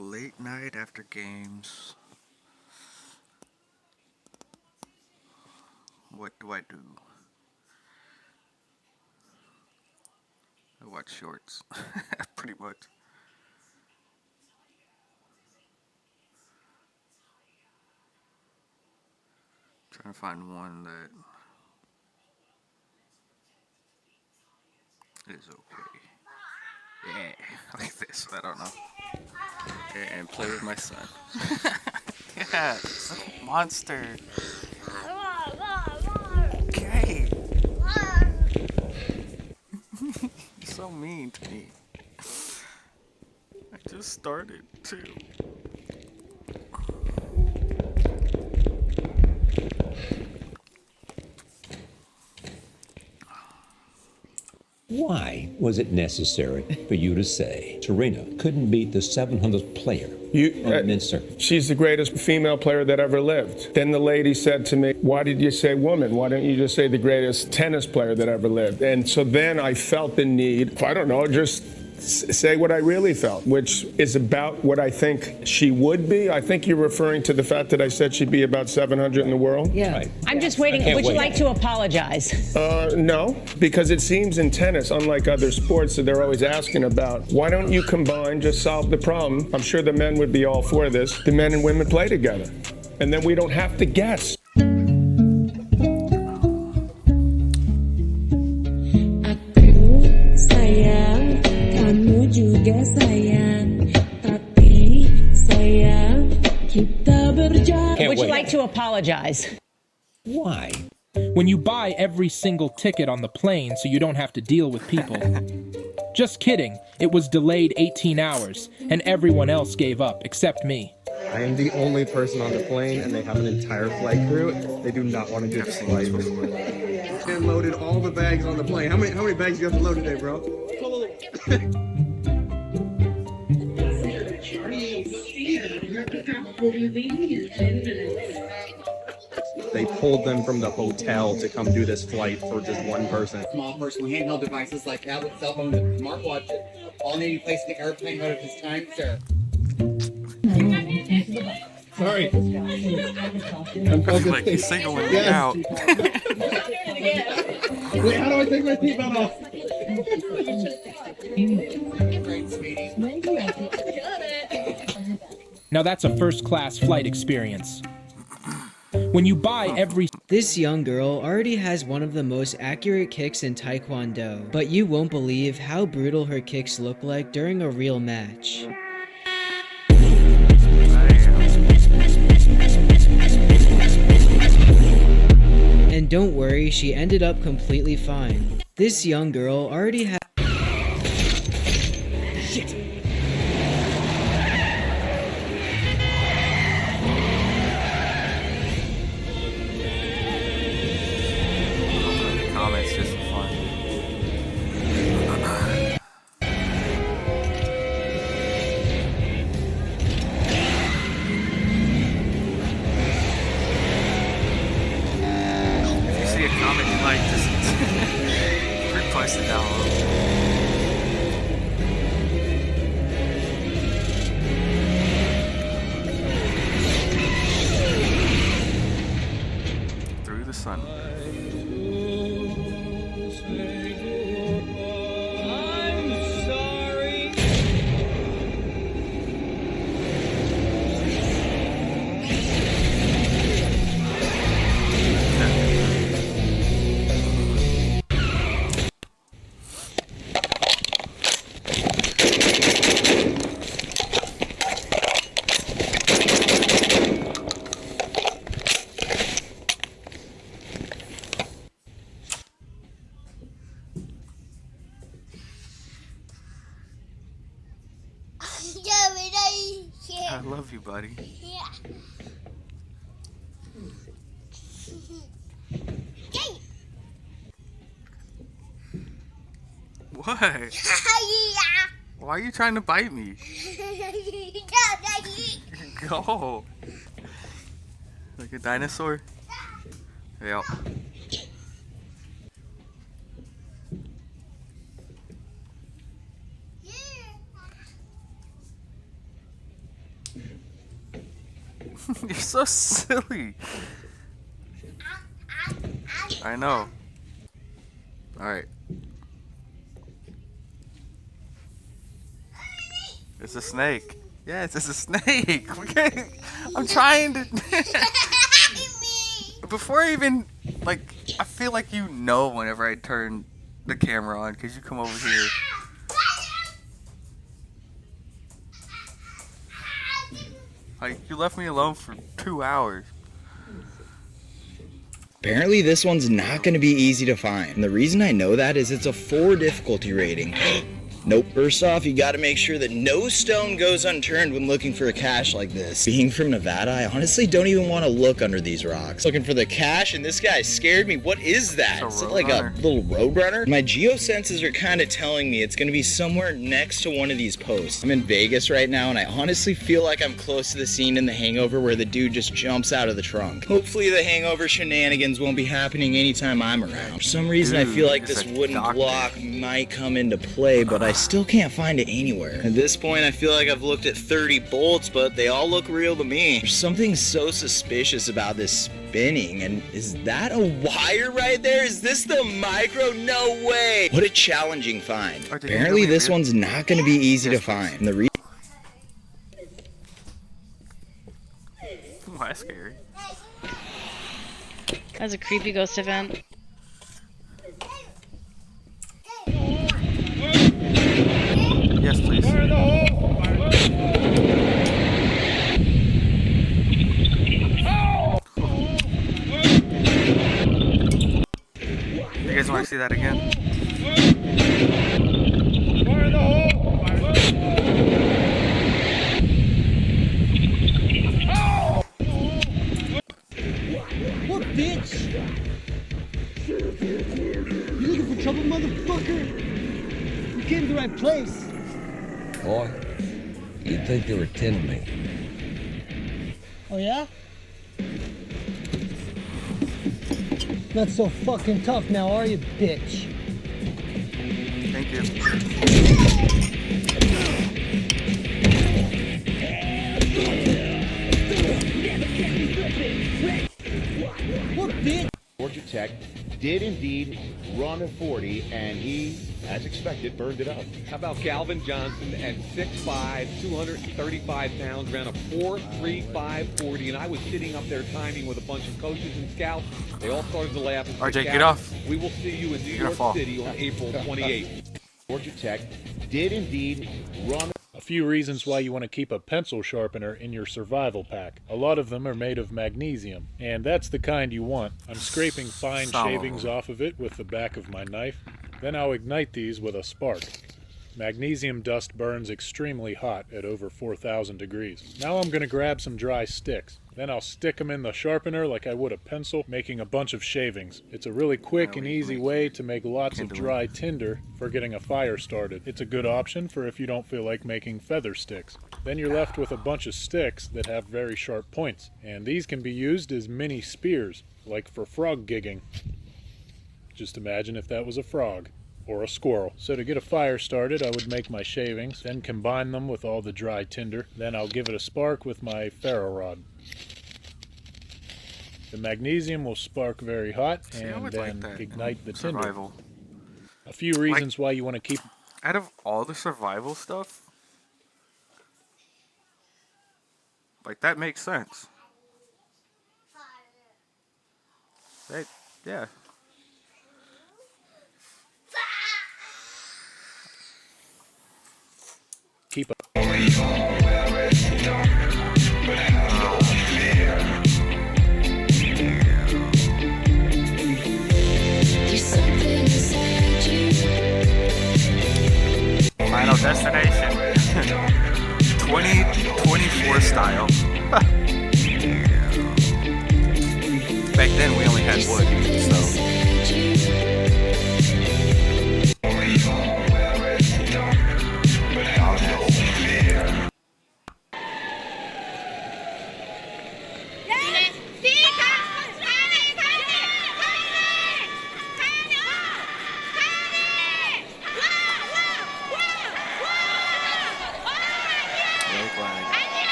late night after games. What do? I watch shorts, pretty much. Trying to find one that is okay. Yeah, like this. I don't know. And play with my son. Yeah, it's a monster. Okay. You're so mean to me. I just started too. Why was it necessary for you to say Serena couldn't beat the 700th player on men's circuit? She's the greatest female player that ever lived. Then the lady said to me, why did you say woman? Why don't you just say the greatest tennis player that ever lived? And so then I felt the need, I don't know, just say what I really felt, which is about what I think she would be. I think you're referring to the fact that I said she'd be about 700 in the world. Yeah. Right. I'm just waiting. Would you like to apologize? No, because it seems in tennis, unlike other sports that they're always asking about, why don't you combine, just solve the problem? I'm sure the men would be all for this. The men and women play together. And then we don't have to guess. Would you like to apologize? Why? When you buy every single ticket on the plane so you don't have to deal with people. Just kidding. It was delayed 18 hours, and everyone else gave up except me. I am the only person on the plane, and they have an entire flight crew. They do not want to do this flight. And loaded all the bags on the plane. How many bags do you have to load today, bro? They pulled them from the hotel to come do this flight for just one person. Small personal handheld devices like tablet, cell phone, and smartwatch all need to be placed in the airplane mode at this time, sir. Sorry. Like he's singling me out. Wait, how do I take my seatbelt off? Now that's a first-class flight experience. When you buy every... This young girl already has one of the most accurate kicks in Taekwondo, but you won't believe how brutal her kicks look like during a real match. And don't worry, she ended up completely fine. This young girl already has... Shit! Comments just for fun. If you see a comment you like, just request it down below. Through the sun. I love you, buddy. What? Why are you trying to bite me? Go. Like a dinosaur? Yeah. You're so silly. I know. Alright. It's a snake. Yes, it's a snake. Okay. I'm trying to. Before I even, like, I feel like you know whenever I turn the camera on because you come over here. Like, you left me alone for 2 hours. Apparently this one's not going to be easy to find. And the reason I know that is it's a 4 difficulty rating. Nope. First off, you gotta make sure that no stone goes unturned when looking for a cache like this. Being from Nevada, I honestly don't even want to look under these rocks. Looking for the cache, and this guy scared me. What is that? Is it like a little roadrunner? My geosenses are kind of telling me it's gonna be somewhere next to one of these posts. I'm in Vegas right now, and I honestly feel like I'm close to the scene in The Hangover where the dude just jumps out of the trunk. Hopefully the Hangover shenanigans won't be happening anytime I'm around. For some reason, I feel like this wooden block might come into play, but I still can't find it anywhere. At this point, I feel like I've looked at 30 bolts, but they all look real to me. There's something so suspicious about this spinning, and is that a wire right there? Is this the micro? No way! What a challenging find. Apparently this one's not going to be easy to find. And the That's scary. That's a creepy ghost event. Yes, please. You guys want to see that again? What, bitch? You looking for trouble, motherfucker? You came to the right place. Boy, you'd think there were 10 of me. Oh, yeah? Not so fucking tough now, are you, bitch? Thank you. What, bitch? Georgia Tech did indeed run a 40, and he, as expected, burned it up. How about Calvin Johnson at 6'5", 235 pounds, ran a 4.3540, and I was sitting up there timing with a bunch of coaches and scouts. They all started to laugh. And RJ, say, get off. We will see you in New York City on April 28th. Georgia Tech did indeed run. A few reasons why you want to keep a pencil sharpener in your survival pack. A lot of them are made of magnesium, and that's the kind you want. I'm scraping fine shavings off of it with the back of my knife. Then I'll ignite these with a spark. Magnesium dust burns extremely hot at over 4,000 degrees. Now I'm going to grab some dry sticks. Then I'll stick them in the sharpener like I would a pencil, making a bunch of shavings. It's a really quick and easy way to make lots of dry tinder for getting a fire started. It's a good option for if you don't feel like making feather sticks. Then you're left with a bunch of sticks that have very sharp points, and these can be used as mini spears, like for frog gigging. Just imagine if that was a frog. Or a squirrel. So to get a fire started, I would make my shavings, then combine them with all the dry tinder. Then I'll give it a spark with my ferro rod. The magnesium will spark very hot and then ignite the tinder. A few reasons why you want to keep... Out of all the survival stuff, like, that makes sense. Yeah. Keep up. Final destination. 2024 style. Back then we only had wood, so.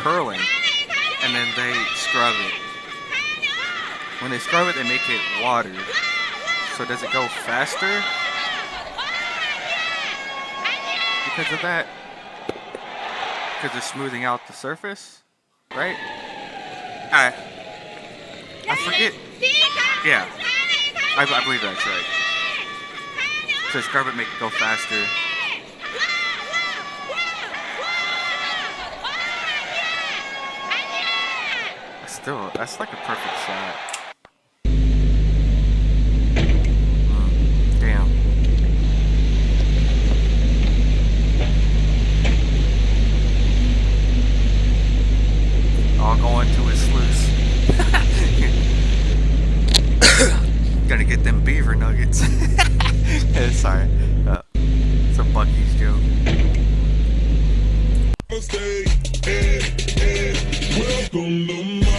curling, and then they scrub it. When they scrub it, they make it water. So does it go faster? Because of that? Because it's smoothing out the surface? Right? I forget. Yeah. I believe that's right. So scrub it, make it go faster. Still, that's like a perfect shot. Damn. All going to his sluice. Gonna get them beaver nuggets. Sorry. It's a Bucky's joke. Welcome to my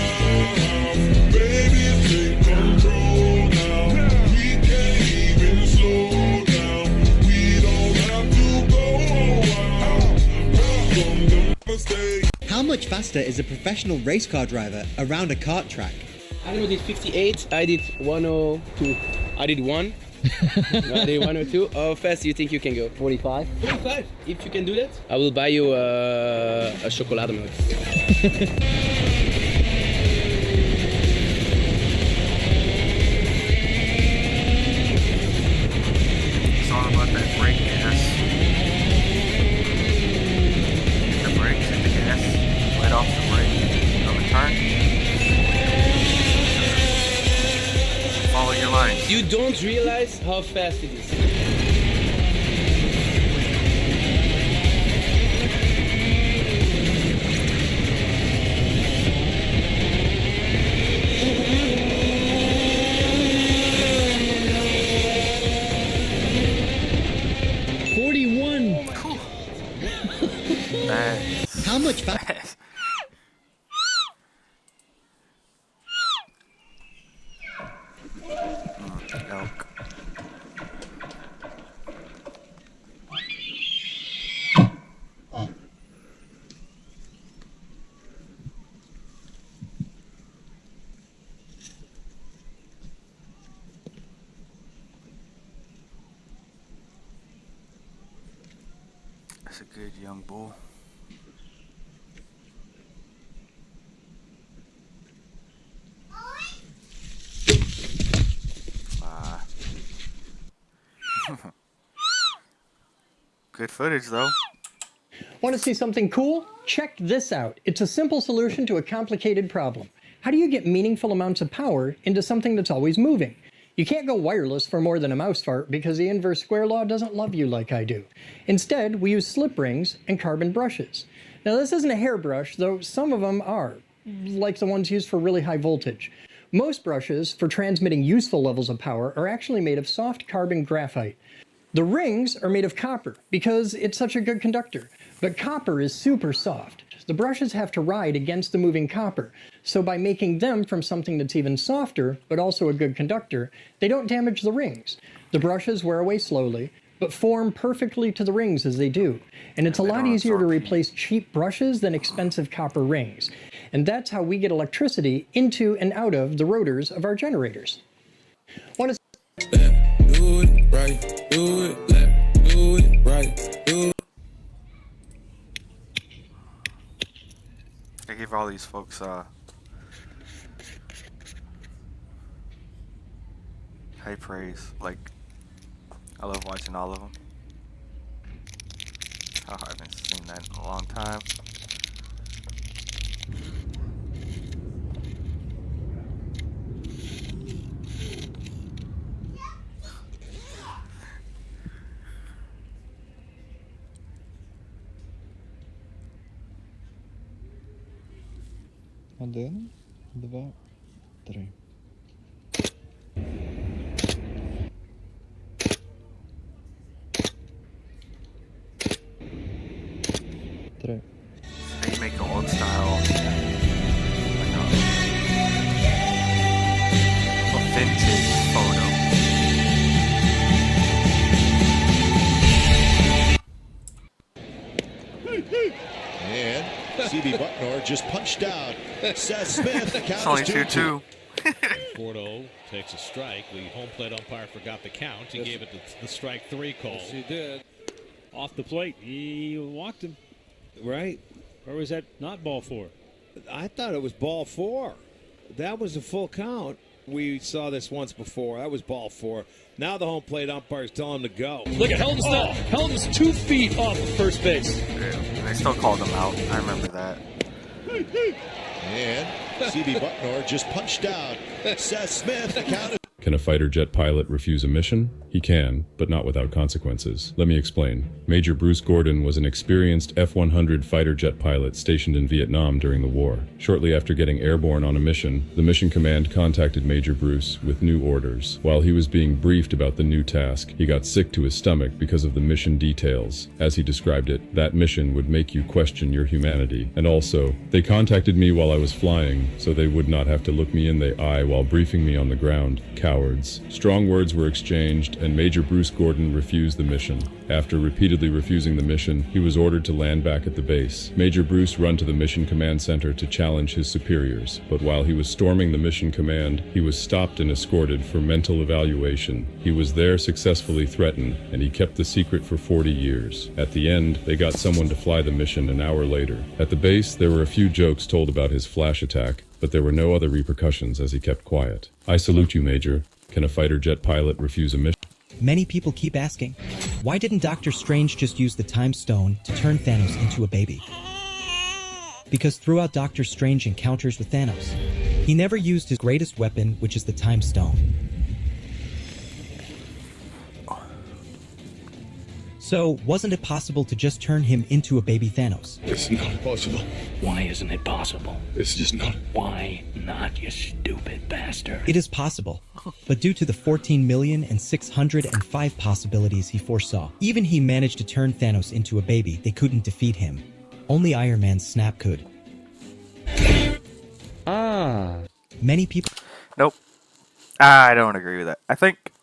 house, baby, take control now. We can't even slow down. We don't have to go out. Welcome to my state. How much faster is a professional race car driver around a kart track? I did 58, I did 102. I did 1. I did 102. How fast do you think you can go? 45. 45? If you can do that, I will buy you a chocolate milk. It's all about that brake gas. Hit the brakes, hit the gas, let off the brake, on the turn. Follow your lines. You don't realize how fast it is. Cool. Nice. How much faster? Elk. That's a good young bull. Good footage though. Want to see something cool? Check this out. It's a simple solution to a complicated problem. How do you get meaningful amounts of power into something that's always moving? You can't go wireless for more than a mouse fart because the inverse square law doesn't love you like I do. Instead, we use slip rings and carbon brushes. Now this isn't a hairbrush, though some of them are, like the ones used for really high voltage. Most brushes for transmitting useful levels of power are actually made of soft carbon graphite. The rings are made of copper because it's such a good conductor, but copper is super soft. The brushes have to ride against the moving copper, so by making them from something that's even softer, but also a good conductor, they don't damage the rings. The brushes wear away slowly, but form perfectly to the rings as they do, and it's a lot easier to replace cheap brushes than expensive copper rings. And that's how we get electricity into and out of the rotors of our generators. Want to Do it right, do it left, do it right, do it. I give all these folks high praise. Like, I love watching all of them. Oh, I haven't seen that in a long time. Один, два, три. Три. They make an old style, like a vintage photo. And CB Bucknor just punched out Seth Smith. The count only is 2-2. Fordo takes a strike. The home plate umpire forgot the count. He gave it the strike 3 call. Yes, he did. Off the plate, he walked him. Right. Or was that not ball 4? I thought it was ball 4. That was a full count. We saw this once before. That was ball 4. Now the home plate umpire is telling him to go. Look at Helton's not. Helton's 2 feet off of first base. Yeah, they still called him out. I remember that. And C.B. Butnor just punched out Seth Smith. The count is Can a fighter jet pilot refuse a mission? He can, but not without consequences. Let me explain. Major Bruce Gordon was an experienced F-100 fighter jet pilot stationed in Vietnam during the war. Shortly after getting airborne on a mission, the mission command contacted Major Bruce with new orders. While he was being briefed about the new task, he got sick to his stomach because of the mission details. As he described it, that mission would make you question your humanity. And also, they contacted me while I was flying, so they would not have to look me in the eye while briefing me on the ground. Cowards. Strong words were exchanged, and Major Bruce Gordon refused the mission. After repeatedly refusing the mission, he was ordered to land back at the base. Major Bruce ran to the mission command center to challenge his superiors, but while he was storming the mission command, he was stopped and escorted for mental evaluation. He was there successfully threatened, and he kept the secret for 40 years. At the end, they got someone to fly the mission an hour later. At the base, there were a few jokes told about his flash attack, but there were no other repercussions as he kept quiet. I salute you, Major. Can a fighter jet pilot refuse a mission? Many people keep asking, why didn't Doctor Strange just use the Time Stone to turn Thanos into a baby? Because throughout Doctor Strange encounters with Thanos, he never used his greatest weapon, which is the Time Stone. So, wasn't it possible to just turn him into a baby Thanos? It's not possible. Why isn't it possible? It's just not. Why not, you stupid bastard? It is possible, but due to the 14,605 possibilities he foresaw, even he managed to turn Thanos into a baby, they couldn't defeat him. Only Iron Man's snap could. Many people... Nope. I don't agree with that. I think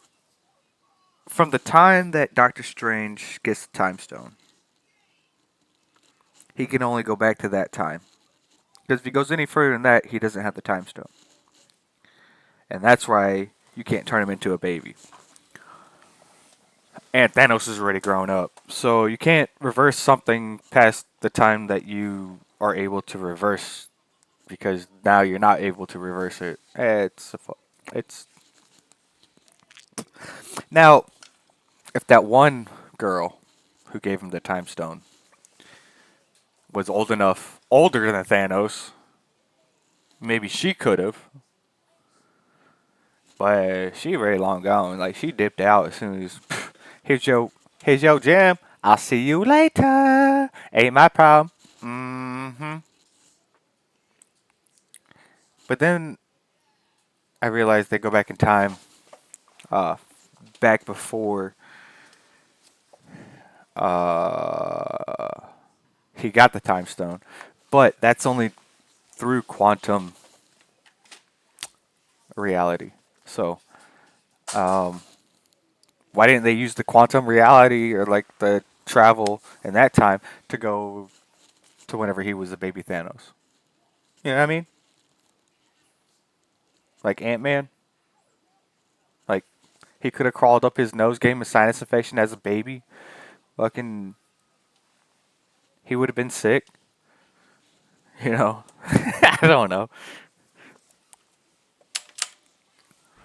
from the time that Doctor Strange gets the Time Stone, he can only go back to that time. Because if he goes any further than that, he doesn't have the Time Stone. And that's why you can't turn him into a baby. And Thanos is already grown up. So you can't reverse something past the time that you are able to reverse. Because now you're not able to reverse it. It's now, if that one girl who gave him the Time Stone was older than Thanos, maybe she could have. But she very long gone. Like, she dipped out as soon as, here's your gem. I'll see you later. Ain't my problem. But then I realized they go back in time, back before he got the Time Stone. But that's only through quantum reality. So, why didn't they use the quantum reality or like the travel in that time to go to whenever he was a baby Thanos? You know what I mean? Like Ant-Man? Like, he could have crawled up his nose, gave him a sinus infection as a baby. Fucking, he would have been sick. You know? I don't know.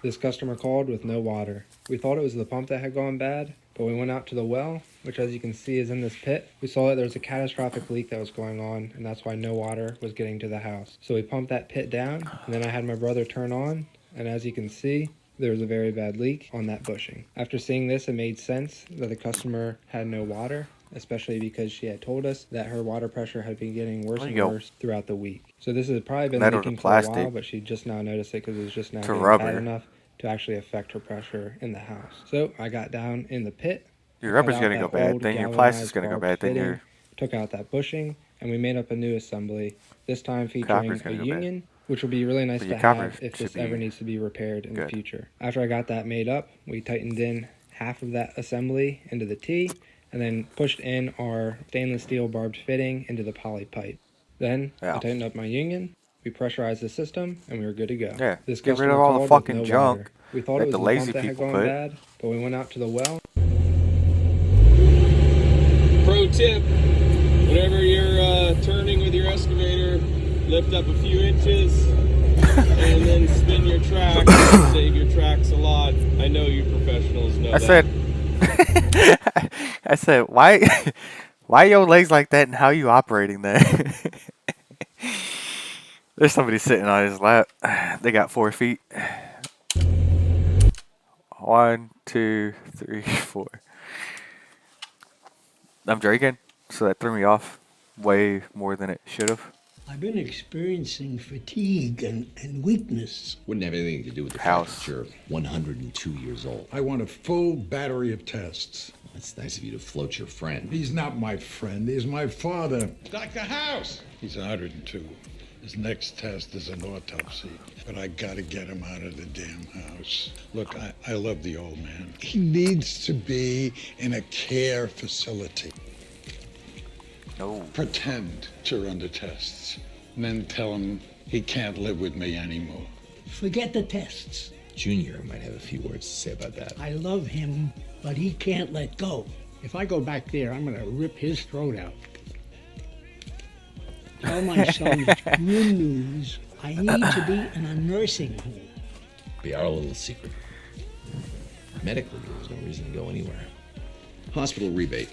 This customer called with no water. We thought it was the pump that had gone bad, but we went out to the well, which as you can see is in this pit. We saw that there was a catastrophic leak that was going on, and that's why no water was getting to the house. So we pumped that pit down, and then I had my brother turn on, and as you can see, there was a very bad leak on that bushing. After seeing this, it made sense that the customer had no water, especially because she had told us that her water pressure had been getting worse and worse throughout the week. So this has probably been leaking for a while, but she just now noticed it because it was just now getting bad enough to actually affect her pressure in the house. So I got down in the pit. Your rubber's going to go bad, then your plastic's going to go bad, then your... Took out that bushing, and we made up a new assembly, this time featuring a union, which will be really nice to have if this ever needs to be repaired in the future. After I got that made up, we tightened in half of that assembly into the T, and then pushed in our stainless steel barbed fitting into the poly pipe. Then I Yeah. tightened up my union, we pressurized the system, and we were good to go. Yeah. This Get rid customer of all the called with fucking no junk water. We thought that it was the the lazy pump that had people gone put. bad, but we went out to the well. Pro tip, whenever you're turning with your excavator, lift up a few inches and then spin your track. Save your tracks a lot. I know you professionals know that. I said, why, why your legs like that, and how you operating that? There's somebody sitting on his lap. They got 4 feet. 1, 2, 3, 4. I'm drinking, so that threw me off way more than it should have. I've been experiencing fatigue and weakness. Wouldn't have anything to do with the fact that you're 102 years old. I want a full battery of tests. It's nice of you to float your friend. He's not my friend. He's my father. Dr. House! He's 102. His next test is an autopsy. But I gotta get him out of the damn house. Look, I love the old man. He needs to be in a care facility. No. Pretend to run the tests. And then tell him he can't live with me anymore. Forget the tests. Junior might have a few words to say about that. I love him, but he can't let go. If I go back there, I'm gonna rip his throat out. Tell my son it's grim news. I need to be in a nursing home. Be our little secret. Medically, there's no reason to go anywhere. Hospital rebate.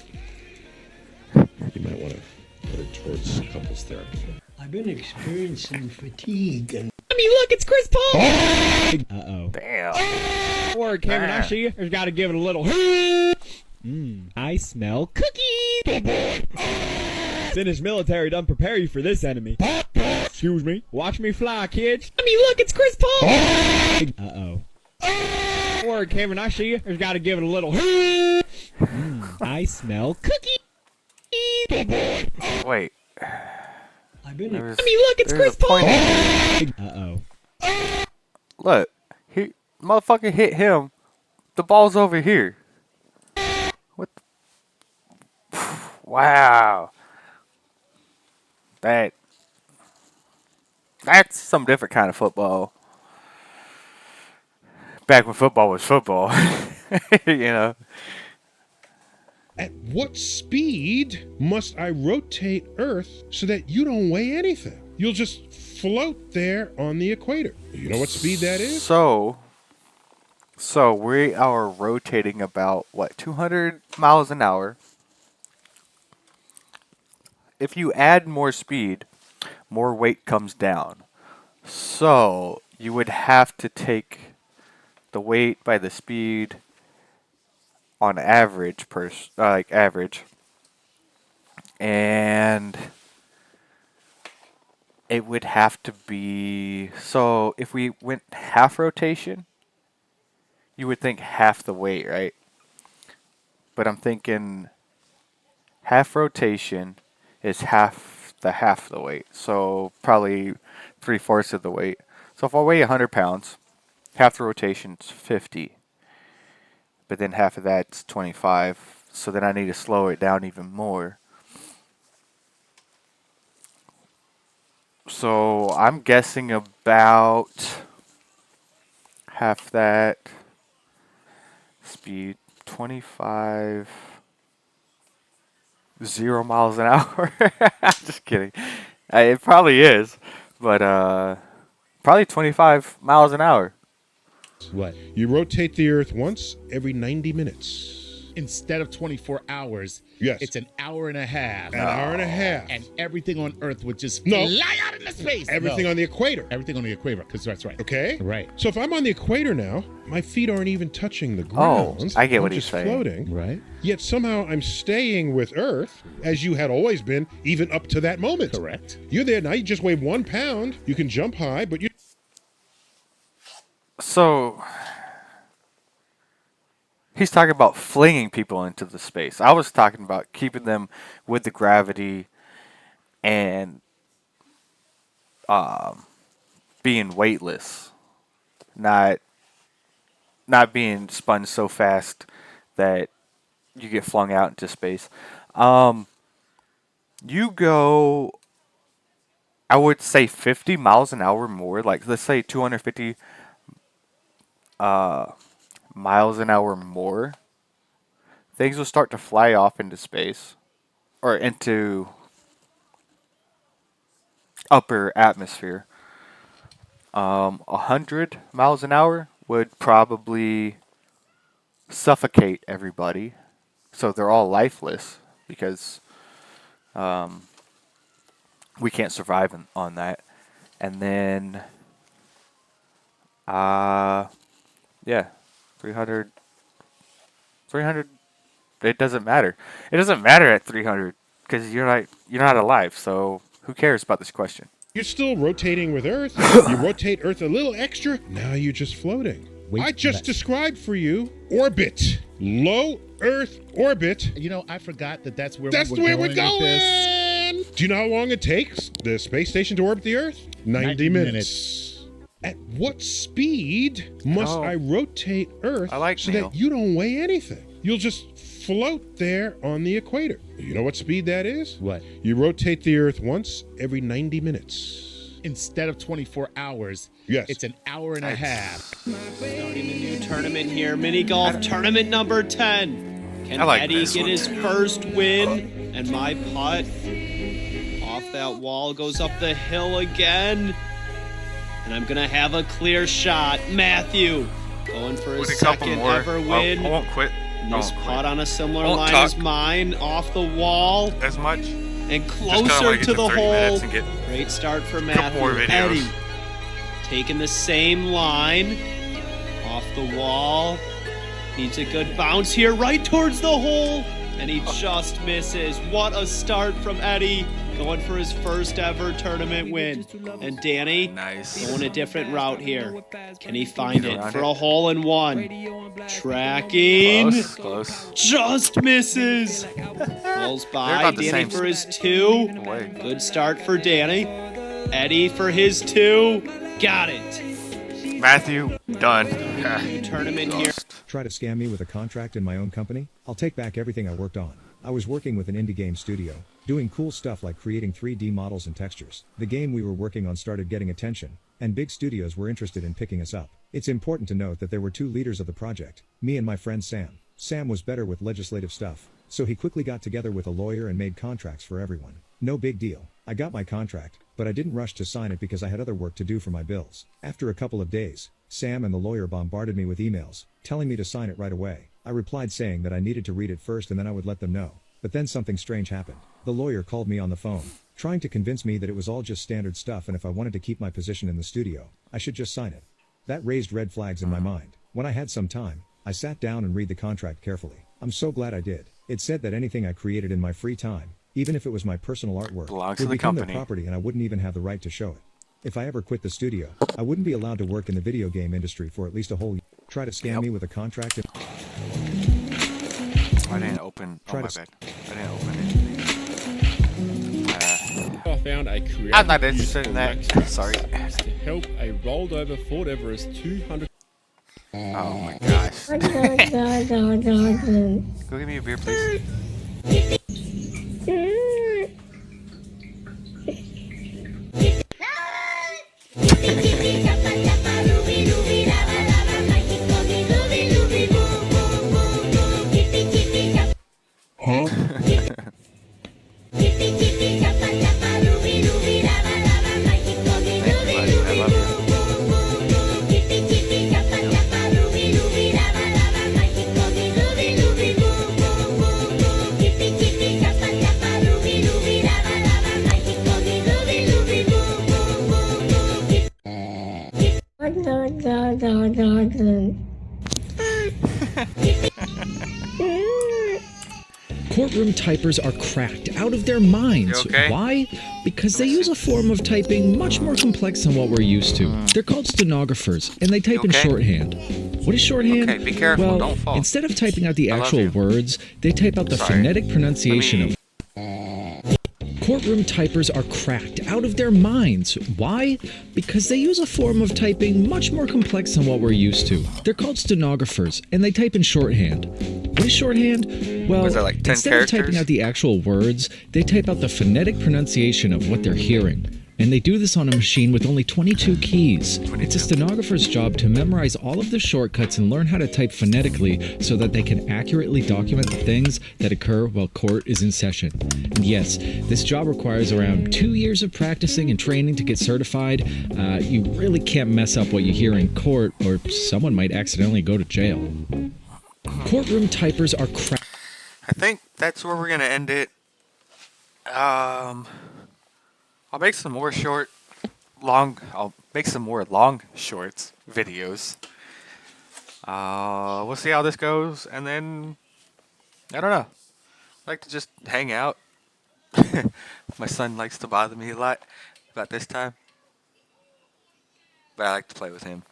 You might want to put it towards couples therapy. I've been experiencing fatigue and... I mean, look, it's Chris Paul! Uh-oh. Damn. Word, Cameron, I see you. There's got to give it a little... I smell cookies! Finnish military doesn't prepare you for this enemy. Excuse me. Watch me fly, kids. I mean, look, it's Chris Paul! Uh-oh. Word, Cameron, I see you. There's got to give it a little... I smell cookies! Wait. I've been... I mean, look, it's Chris Paul! Uh-oh. Look, he motherfucker hit him. The ball's over here. What? Wow. That's some different kind of football. Back when football was football, you know. At what speed must I rotate Earth so that you don't weigh anything? You'll just float there on the equator. You know what speed that is? So we are rotating about, what, 200 miles an hour. If you add more speed, more weight comes down. So you would have to take the weight by the speed on average, average. And it would have to be, so if we went half rotation, you would think half the weight, right? But I'm thinking half rotation is half the weight. So probably 3/4 of the weight. So if I weigh 100 pounds, half the rotation is 50. But then half of that's 25. So then I need to slow it down even more. So I'm guessing about half that speed, 25, 0 miles an hour. Just kidding. It probably is, but probably 25 miles an hour. What? You rotate the Earth once every 90 minutes. Instead of 24 hours, yes, it's an hour and a half. An hour and a half. And everything on Earth would just No. fly out into space. Everything No. on the equator. Everything on the equator, because that's right. Okay? Right. So if I'm on the equator now, my feet aren't even touching the ground. I get I'm what he's just saying. floating. Right. Yet somehow I'm staying with Earth, as you had always been, even up to that moment. Correct. You're there now. You just weigh 1 pound. You can jump high, but you... So he's talking about flinging people into the space. I was talking about keeping them with the gravity and being weightless, not being spun so fast that you get flung out into space. You go I would say 50 miles an hour more. Like, let's say 250 miles an hour more. Things will start to fly off into space. Or into upper atmosphere. 100 miles an hour would probably suffocate everybody. So they're all lifeless. Because we can't survive on that. And then, yeah, 300, it doesn't matter. It doesn't matter at 300 because you're not alive. So who cares about this question? You're still rotating with Earth. You rotate Earth a little extra. Now you're just floating. I just described for you orbit. Low Earth orbit. You know, I forgot that's where That's we were where going we're going. with this. Do you know how long it takes the space station to orbit the Earth? 90 minutes. At what speed must I rotate Earth so that you don't weigh anything? You'll just float there on the equator. You know what speed that is? What? You rotate the Earth once every 90 minutes. Instead of 24 hours, yes, it's an hour and a half. Starting the new tournament here, mini golf tournament number 10. Can Eddie get his first win? And my putt off that wall goes up the hill again. And I'm gonna have a clear shot. Matthew going for his second ever win. I won't quit. This putt on a similar line as mine, off the wall. As much. And closer to the hole. Great start for Matthew. Eddie taking the same line. Off the wall. Needs a good bounce here, right towards the hole. And he just misses. What a start from Eddie. Going for his first ever tournament win. And Danny going a different route here. Can he find it for a hole in one? Tracking. Close. Just misses. Pulls by. Danny for his 2. Good start for Danny. Eddie for his 2. Got it. Matthew, done. Tournament here. Try to scam me with a contract in my own company? I'll take back everything I worked on. I was working with an indie game studio, doing cool stuff like creating 3D models and textures. The game we were working on started getting attention, and big studios were interested in picking us up. It's important to note that there were 2 leaders of the project, me and my friend Sam. Sam was better with legislative stuff, so he quickly got together with a lawyer and made contracts for everyone. No big deal. I got my contract, but I didn't rush to sign it because I had other work to do for my bills. After a couple of days, Sam and the lawyer bombarded me with emails, telling me to sign it right away. I replied saying that I needed to read it first and then I would let them know. But then something strange happened. The lawyer called me on the phone, trying to convince me that it was all just standard stuff and if I wanted to keep my position in the studio, I should just sign it. That raised red flags in my mind. When I had some time, I sat down and read the contract carefully. I'm so glad I did. It said that anything I created in my free time, even if it was my personal artwork, would become their property and I wouldn't even have the right to show it. If I ever quit the studio, I wouldn't be allowed to work in the video game industry for at least a whole year. Try to scam me with a contract. I didn't open. Oh, my bad. I didn't open it. I found a creative. I'm not interested in that. Sorry. To help a rolled over Ford Everest 200. Oh my gosh. Go give me a beer, please. Huh? Courtroom typers are cracked out of their minds. Okay? Why? Because they use a form of typing much more complex than what we're used to. They're called stenographers, and they type in shorthand. What is shorthand? Okay, be careful, well, don't fall. Instead of typing out the actual words, they type out the phonetic pronunciation of... Courtroom typers are cracked out of their minds. Why? Because they use a form of typing much more complex than what we're used to. They're called stenographers, and they type in shorthand. What is shorthand? Well, Was that like 10 instead of typing characters? out the actual words, they type out the phonetic pronunciation of what they're hearing. And they do this on a machine with only 22 keys. It's a stenographer's job to memorize all of the shortcuts and learn how to type phonetically so that they can accurately document the things that occur while court is in session. And yes, this job requires around 2 years of practicing and training to get certified. You really can't mess up what you hear in court, or someone might accidentally go to jail. Courtroom typers are I think that's where we're gonna end it. I'll make some more I'll make some more long shorts videos. We'll see how this goes, and then I don't know. I like to just hang out. My son likes to bother me a lot about this time, but I like to play with him.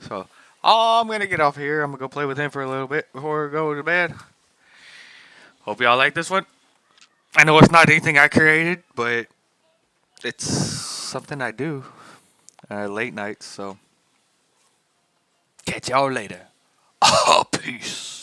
So I'm gonna get off here. I'm gonna go play with him for a little bit before I go to bed. Hope y'all like this one. I know it's not anything I created, but it's something I do late nights. So catch y'all later. Peace.